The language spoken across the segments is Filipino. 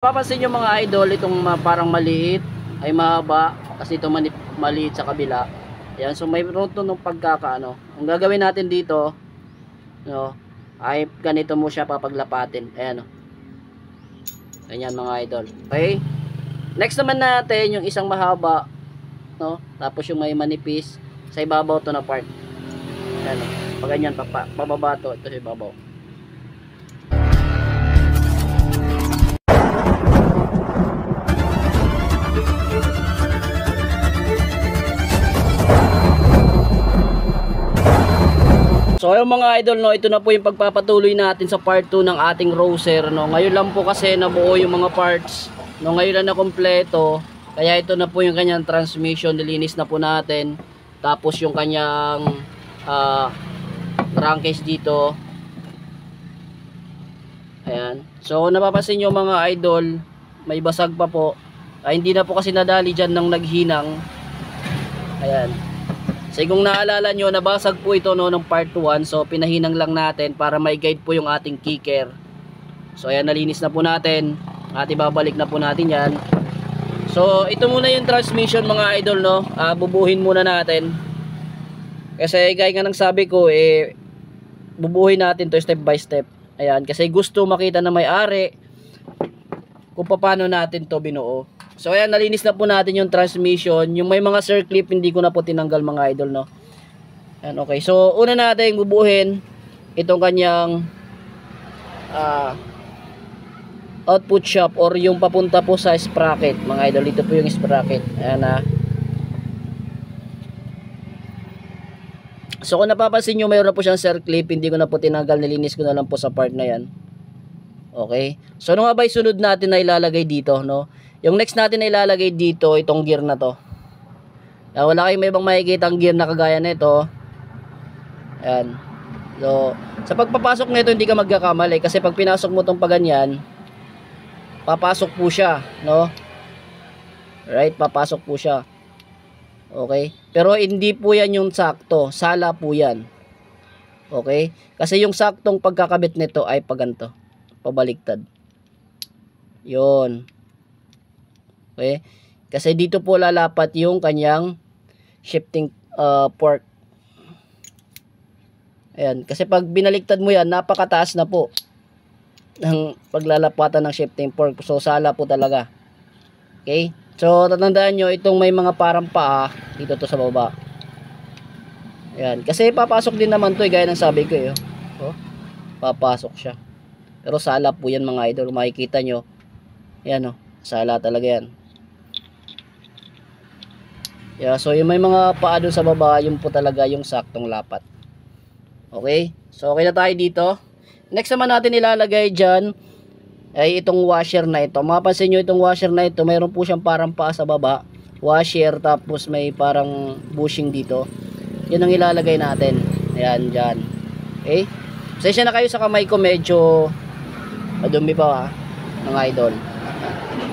Papansin nyo mga idol, itong parang maliit ay mahaba kasi ito maliit sa kabila. Ayan, so may roto ng pagkakaano. Ang gagawin natin dito, no, ay ganito mo siya papaglapatin. Ayan, no. Ganyan mga idol. Okay? Next naman natin yung isang mahaba, no, tapos yung may manipis sa ibabaw to na part. Ayan, no. Pag ganyan, pababa to, ito sa ibabaw. So yung mga idol, no, ito na po yung pagpapatuloy natin sa part 2 ng ating roser, no. Ngayon lang po kasi nabuo yung mga parts, no, ngayon lang na kompleto. Kaya ito na po yung kanyang transmission, nilinis na po natin. Tapos yung kanyang crankcase dito. Ayan. So napapansin nyo mga idol, may basag pa po. Hindi na po kasi nadali dyan ng naghinang. Ayan. So kung naalala nyo, nabasag po ito no, ng part 1. So pinahinang lang natin para may guide po yung ating kicker. So ayan, nalinis na po natin. At ibabalik na po natin yan. So ito muna yung transmission mga idol, no. Bubuhin muna natin. Kasi gaya nga ng sabi ko, bubuhin natin to step by step. Ayan, kasi gusto makita na may-ari kung paano natin to binuo. So ayan, nalinis na po natin yung transmission. Yung may mga circlip, hindi ko na po tinanggal mga idol, no. Ayan, okay. So una natin bubuhin itong kanyang output shop or yung papunta po sa sprocket mga idol. Dito po yung sprocket. Ayan na. So kung napapansin nyo, mayroon na po siyang circlip. Hindi ko na po tinanggal, nilinis ko na lang po sa part na yan. Okay. So ano nga ba sunod natin na ilalagay dito, no? Yung next natin na ilalagay dito, itong gear na to. Wala kayong may ibang makikita ang gear na kagaya nito. Ayan. So, sa pagpapasok nito hindi ka magkakamali kasi pag pinasok mo tong paganyan, papasok po siya, no? Right, papasok po siya. Okay? Pero hindi po yan yung sakto, sala po yan. Okay? Kasi yung saktong pagkakabit nito ay paganto, pabaliktad. Yun. Okay? Kasi dito po lalapat yung kanyang shifting fork. Ayan. Kasi pag binaliktad mo yan, napakataas na po ng paglalapatan ng shifting fork. So, sala po talaga. Okay? So, tatandaan nyo, itong may mga parang paa, dito to sa baba. Ayan. Kasi papasok din naman to, gaya ng sabi ko, oh, papasok siya. Pero sala po yan mga idol. Makikita nyo. Ayan, oh. Sala talaga yan. Yeah, so yung may mga paa doon sa baba, yun po talaga yung saktong lapat. Okay? So okay na tayo dito. Next naman natin ilalagay dyan ay itong washer na ito. Mapapansin nyo itong washer na ito, mayroon po siyang parang paa sa baba. Washer, tapos may parang bushing dito. Yun ang ilalagay natin. Ayan, dyan. Okay? Pasensya na kayo sa kamay ko, medyo madumi pa mga idol.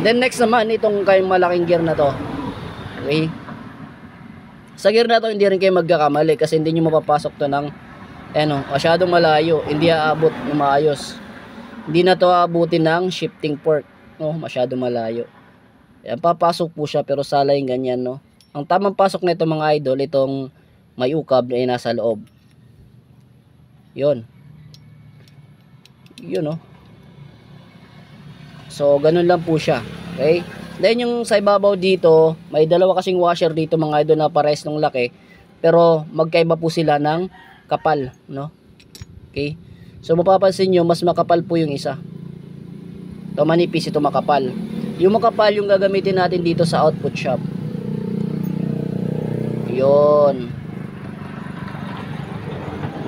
Then next naman, itong kayong malaking gear na to. Okay? Sa gear na to, hindi rin kayo magkakamali kasi hindi nyo mapapasok to ng masyadong malayo. Hindi aabot na maayos. Hindi na to aabutin ng shifting fork. No, masyadong malayo. Ayan, papasok po siya pero sala yung ganyan, no. Ang tamang pasok na ito mga idol, itong may ukab na nasa loob. Yun. Yun, no. So, ganun lang po siya. Okay? Then yung sa ibabaw dito, may dalawa kasing washer dito mga idol na pares ng laki. Pero magkaiba po sila ng kapal, no? Okay? So mapapansin nyo, mas makapal po yung isa. Ito manipis, ito makapal. Yung makapal yung gagamitin natin dito sa output shop. Yun.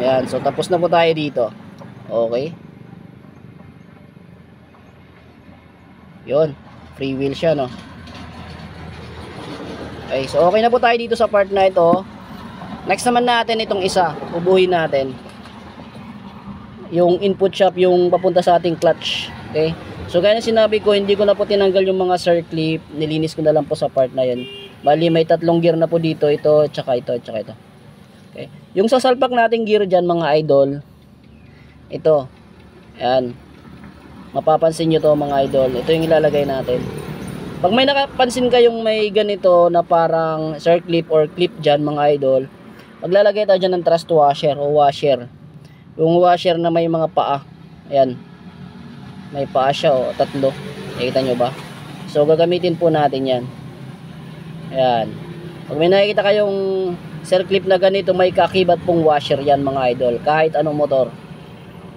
Ayan, so tapos na po tayo dito. Okay? Yun. Free wheel siya, no? Okay, so okay na po tayo dito sa part na ito. Next naman natin itong isa. Ubuhin natin yung input shop, yung papunta sa ating clutch. Okay? So gaya na sinabi ko, hindi ko na po tinanggal yung mga circlip. Nilinis ko na lang po sa part na yun. Bali may tatlong gear na po dito. Ito, tsaka ito, tsaka ito. Okay? Yung sasalpak nating gear dyan mga idol, ito. Ayan. mapapansin nyo to mga idol. Ito yung ilalagay natin. Pag may nakapansin kayong may ganito na parang circlip or clip dyan mga idol, maglalagay tayo dyan ng thrust washer o washer. Yung washer na may mga paa. Ayan. May paa siya o, tatlo. Nakita nyo ba? So gagamitin po natin yan. Ayan. Pag may nakikita kayong circlip na ganito, may kakibat pong washer yan mga idol. Kahit anong motor.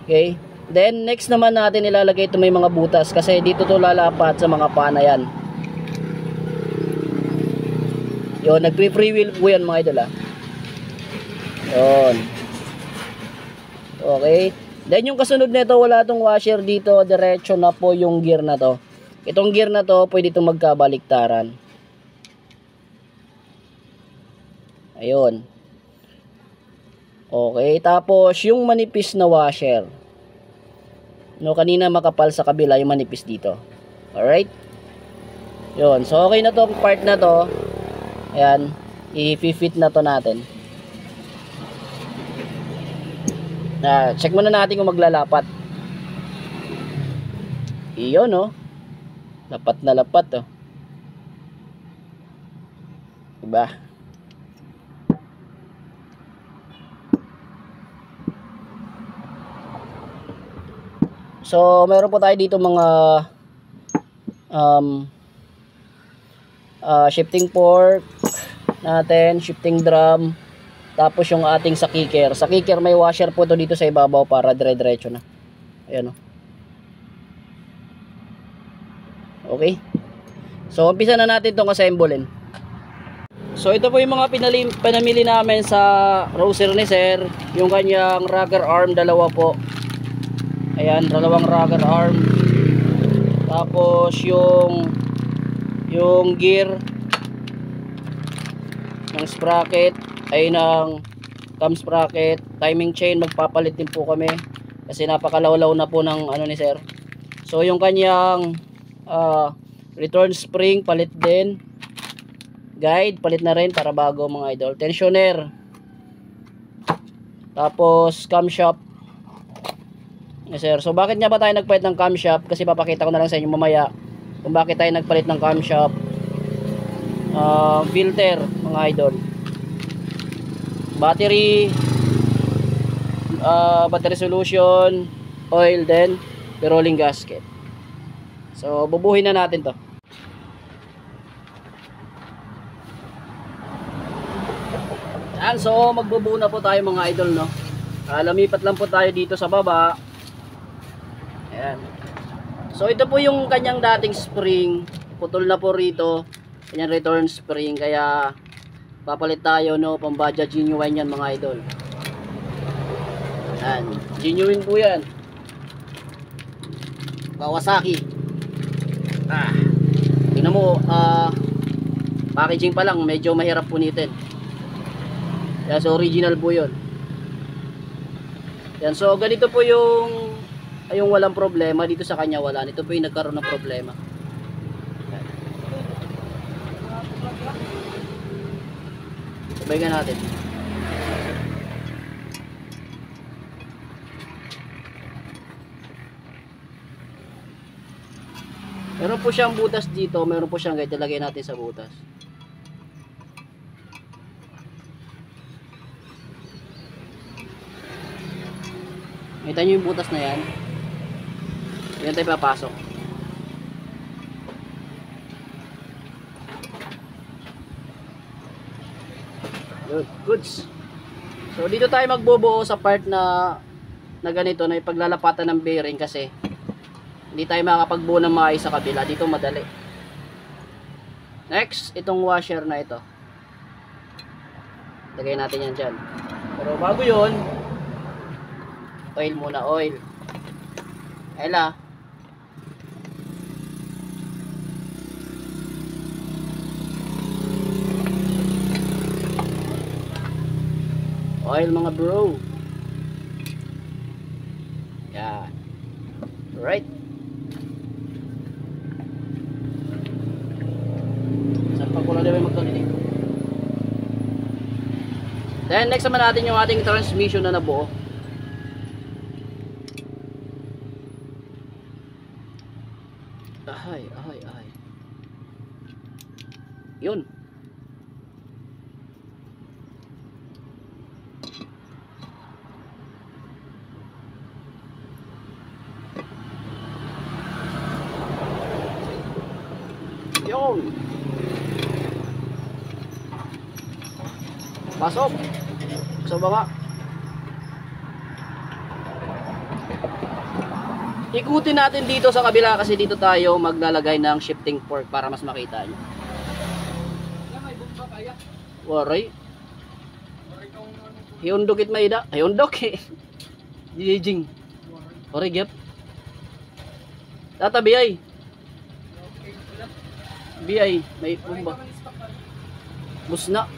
Okay? Then next naman natin ilalagay ito may mga butas kasi dito to lalapat sa mga paa na yan. Yun, nagre-free wheel po yan mga idol ha. Yun. Okay. Then yung kasunod nito, wala tong washer dito, diretso na po yung gear na to. Itong gear na to, pwede itong magkabaliktaran. Ayun. Okay, tapos yung manipis na washer. No, kanina makapal sa kabila yung manipis dito. Alright? Yun, so okay na tong part na to. Ayan, i-fit na to natin. Check muna natin kung maglalapat. Iyon, no? Lapat na lapat, oh. Diba? So, meron po tayo dito mga shifting fork natin, shifting drum, tapos yung ating sa kicker. Sa kicker may washer po to dito sa ibabaw para dire-diretso na. Ayan o. Okay. So, umpisa na natin itong assemblein. So, ito po yung mga pinamili namin sa Roser ni Sir. Yung kanyang rocker arm, dalawa po. Ayan, dalawang rocker arm. Tapos yung gear ng sprocket ay ng cam sprocket, timing chain magpapalit din po kami kasi napakalawlaw na po ng ano ni Sir. So yung kanyang return spring palit din. Guide palit na rin para bago mga idol. Tensioner. Tapos camshaft. Yes, sir. So bakit nga ba tayo nagpalit ng camshaft? Kasi papakita ko na lang sa inyo mamaya kung bakit tayo nagpalit ng camshaft. Filter mga idol. Battery solution, oil, then rolling gasket. So bubuhin na natin to. Yan, so magbubuo na po tayo mga idol, no. Lumipat lang po tayo dito sa baba. Ayan. So ito po yung kanyang dating spring, putol na po rito. Kanyang return spring, kaya papalit tayo, no, pambadya genuine yan mga idol. Ayan, genuine po yan. Kawasaki. Tingnan mo, packaging pa lang medyo mahirap punitin. Kaya so original po yun. Yan, so ganito po yung walang problema dito sa kanya, wala. Ito po yung nagkaroon ng problema. Sabayan natin. Meron po siyang butas dito, meron po siyang guide, ilagay natin sa butas. Nakita nyo yung butas na yan? Yan tayo papasok. Goods. So dito tayo magbubuo sa part na ganito, na ipaglalapatan ng bearing kasi hindi tayo makakapagbuo ng maayos sa kabila. Dito madali. Next, itong washer na ito. Lagay natin yan dyan. Pero bago yun, oil muna, oil. Ela. Oil mga bro. Yan. Alright. Saan pa ko lang naman magkalinig. Then next naman natin yung ating transmission na nabuo. ay. Yun. Yun. Pasok. Sa baba. Ikutin natin dito sa kabila kasi dito tayo maglalagay ng shifting fork para mas makita nyo. Waray. Hyundok it maida. Hyundok eh. Jijing. Waray gap. Tata biyay. Biyay. May bumba. Busna.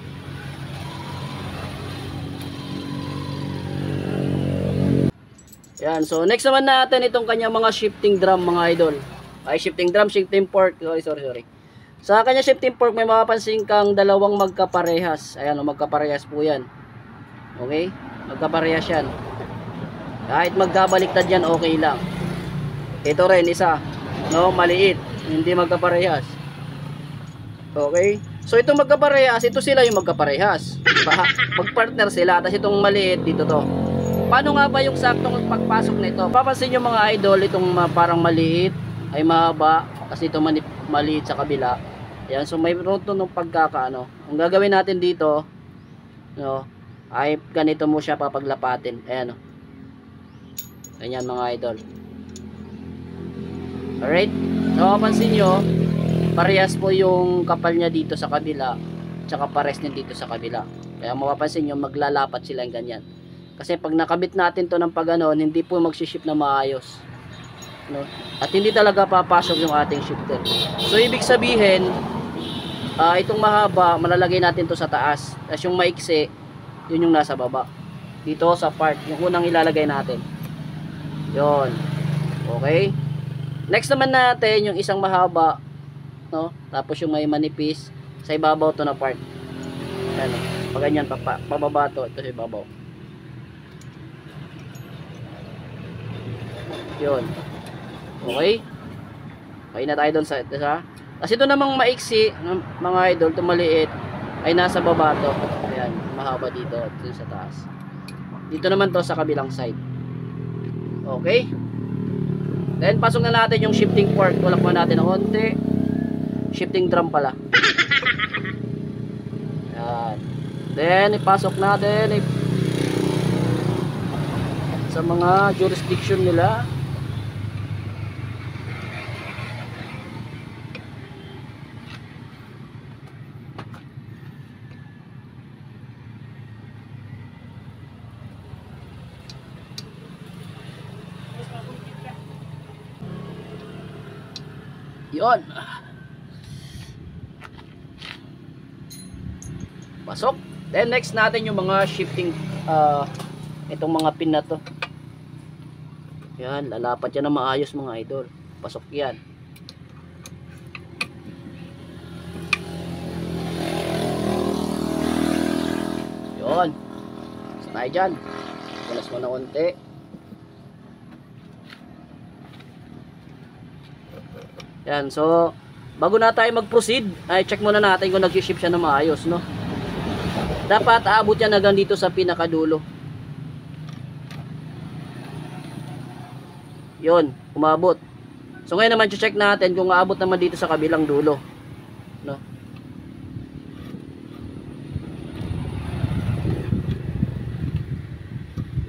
Yan, so next naman natin itong kanyang mga shifting drum mga idol. Ay, shifting drum, shifting fork. Sorry. Sa kanya shifting fork may mapapansin kang dalawang magkaparehas. Ayan, magkaparehas po yan. Okay? Magkaparehas yan. Kahit magkabaliktad yan, okay lang. Ito rin, isa. No, maliit. Hindi magkaparehas. Okay? So itong magkaparehas, ito sila yung magkaparehas. Magpartner sila. Tapos itong maliit, dito to. Paano nga ba yung saktong pagpasok nito? Papansin nyo mga idol, itong parang maliit ay mahaba kasi ito maliit sa kabila. Ayan, so may roto ng pagkakaano. Ang gagawin natin dito, no, ay ganito mo siya papaglapatin. Ayan, no. Ganyan mga idol. Alright, so papansin nyo, parehas po yung kapal niya dito sa kabila, tsaka pares din dito sa kabila. Kaya mapapansin nyo, maglalapat sila yung ganyan. Kasi pag nakabit natin to ng pagganon, hindi po magsiship na maayos. No? At hindi talaga papasok yung ating shifter. So ibig sabihin, itong mahaba, malalagay natin to sa taas. Tapos yung maiksi, yun yung nasa baba. Dito sa part, yung unang ilalagay natin. Yun. Okay? Next naman natin, yung isang mahaba, no? Tapos yung may manipis, sa ibabaw to na part. Yan. Pag ganyan, pababa to, ito sa ibabaw. Yun. Okay? Okay na tayo doon sa isa. Kasi ito namang maiksi, mga idol, ito maliit, ay nasa baba to. Ayan, mahaba dito, dito sa taas. Dito naman to sa kabilang side. Okay? Then, pasok na natin yung shifting fork. Tulak mo natin ng konti. Shifting drum pala. Ayan. Then, ipasok natin sa mga jurisdiction nila. Yun. Pasok. Then next natin yung mga shifting itong mga pin na to. Yan, lalapat yan na maayos mga idol. Pasok yan. Yun. Basta tayo dyan. Pulas mo na konti. Yan, so bago na tayo mag-proceed, ay check muna natin kung nag-ship siya na maayos, no? Dapat aabot yan hanggang dito sa pinakadulo. Yun, umabot. So ngayon naman check natin kung aabot naman dito sa kabilang dulo, no?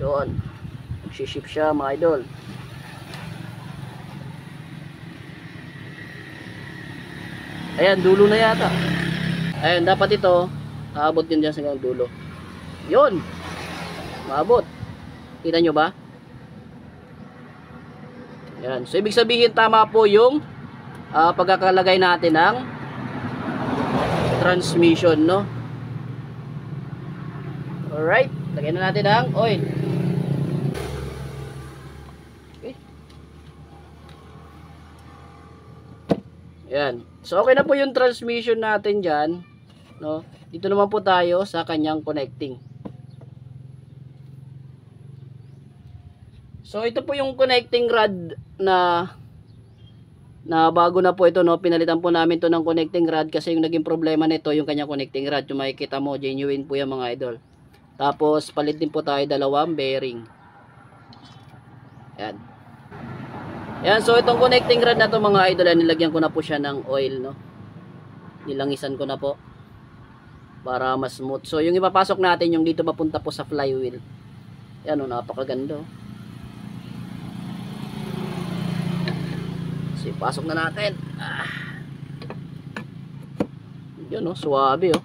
Yun. Nag-ship siya mga idol. Ayan, dulo na yata. Ayan, dapat ito aabot din dyan sa dulo. Yun, maabot. Kita nyo ba? Ayan, so ibig sabihin tama po yung pagkakalagay natin ng transmission, no? Alright, lagyan na natin ang oil. Okay. Ayan. So okay na po yung transmission natin dyan, no? Dito naman po tayo sa kanyang connecting. So ito po yung connecting rod na na bago na po ito, no, pinalitan po namin to ng connecting rod kasi yung naging problema nito yung kanyang connecting rod. Yung makikita mo, genuine po yan mga idol. Tapos palit din po tayo dalawang bearing. Yan. Yan, so itong connecting rod na to mga idol, nilagyan ko na po siya ng oil, no. Nilangisan ko na po para mas smooth. So yung ipapasok natin yung dito papunta po sa flywheel. Yan, no, napakaganda. So ipasok na natin. Yun, no, suwabe, oh.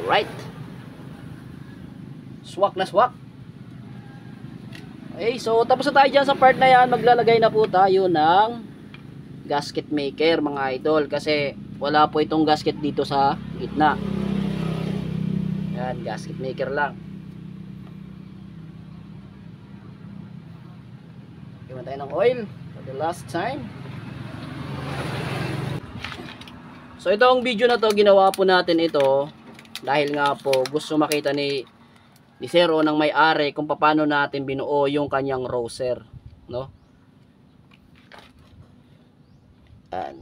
Alright. Swak na swak. Okay, so tapos na tayo dyan sa part na yan. Maglalagay na po tayo ng gasket maker mga idol. Kasi wala po itong gasket dito sa gitna. Yan, gasket maker lang. Gawin tayo ng oil for the last time. So itong video na to, ginawa po natin ito dahil nga po gusto makita ni Sir O ng may-ari kung paano natin binuo yung kanyang roser, no?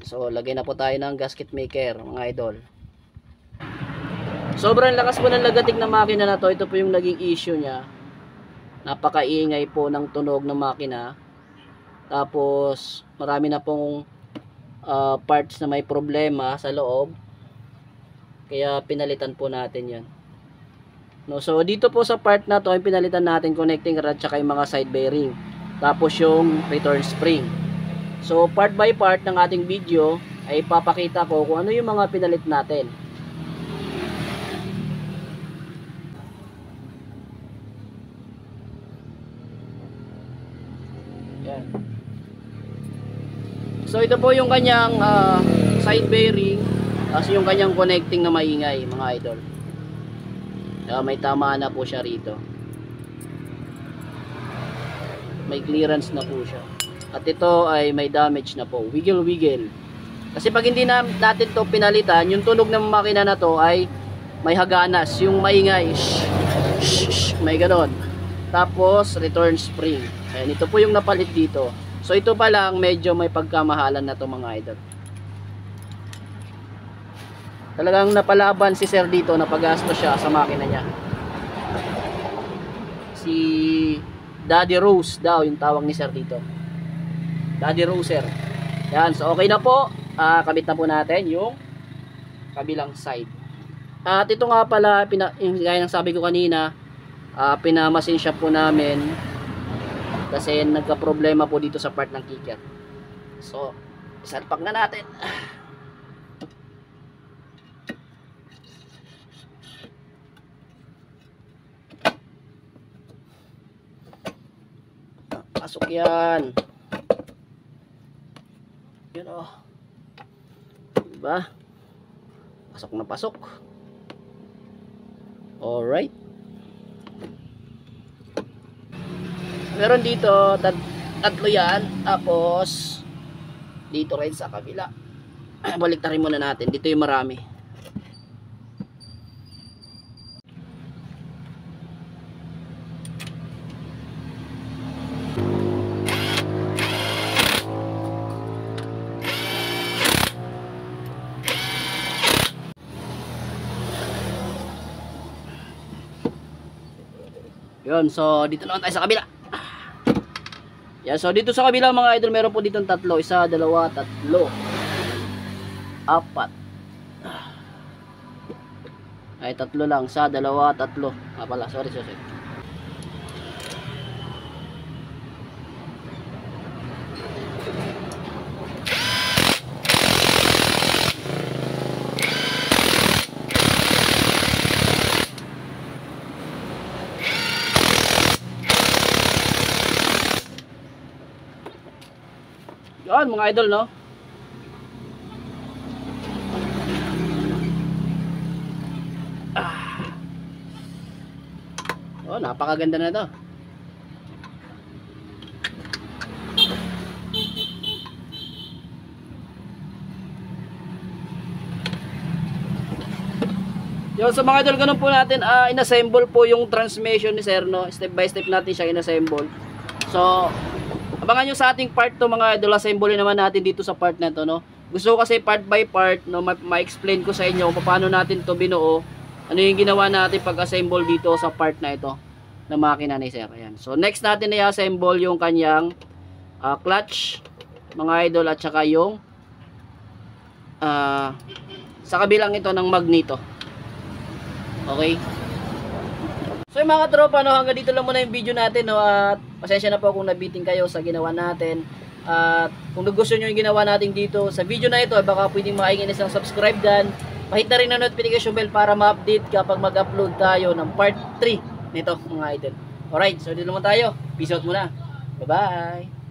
So lagay na po tayo ng gasket maker mga idol. Sobrang lakas po ng lagatik na makina na to. Ito po yung naging issue niya. Napakaingay po ng tunog ng makina. Tapos marami na pong parts na may problema sa loob. Kaya pinalitan po natin yan. No, so dito po sa part na to ay pinalitan natin connecting rod tsaka yung mga side bearing. Tapos yung return spring. So part by part ng ating video ay papakita ko kung ano yung mga pinalit natin. Yan. So ito po yung kanyang side bearing, tapos yung kanyang connecting na maingay mga idol. May tama na po siya rito. May clearance na po siya. At ito ay may damage na po. Wiggle wiggle. Kasi pag hindi natin to pinalitan, yung tunog ng makina na to ay may haganas. Yung maingay. May ganon. Tapos return spring. Ayan, ito po yung napalit dito. So ito pa lang medyo may pagkamahalan na to mga idol. Talagang napalaban si Sir dito, napagasto siya sa makina niya. Si Daddy Rose daw yung tawag ni Sir dito. Daddy Roser. Yan, so okay na po. Kabit na po natin yung kabilang side. At ito nga pala, yung gaya ng sabi ko kanina, pinamasin siya po namin kasi nagka-problema po dito sa part ng kicker. So, isalpak na natin. Pasok yan. Yun o. Diba? Pasok na pasok. Alright. Meron dito tatlo yan. Tapos dito rin sa kabila. Baliktarin muna natin. Dito yung marami. Yun, so dito naman tayo sa kabila. Yan, so dito sa kabila mga idol, meron po ditong tatlo. Isa, dalawa, tatlo. Apat. Ay, tatlo lang. Isa, dalawa, tatlo. Pala, sorry. Yan mga idol, no? Oh, napakaganda na to. Yo, sa mga idol, ganun po natin inassemble po yung transmission ni Sir, no? Step by step natin siya inassemble. So Abangan nyo sa ating part to mga idol, assembly naman natin dito sa part na to, no. Gusto ko kasi part by part, no, ma-explain ko sa inyo kung paano natin to binuo, ano yung ginawa natin pag-assemble dito sa part na ito na makina ni sir. Ayan. So next natin na i-assemble yung kanyang clutch mga idol, at saka yung sa kabilang ito ng magneto. Okay. So yung mga tropa, no, hanggang dito lang muna yung video natin, no, at pasensya na po kung nabiting kayo sa ginawa natin. At kung gusto nyo yung ginawa natin dito sa video na ito, baka pwedeng makaingin isang subscribe dyan. Pahit na rin ang notification bell para ma-update kapag mag-upload tayo ng part 3 nito mga idol. Alright, so dito naman tayo. Peace out muna. Bye bye.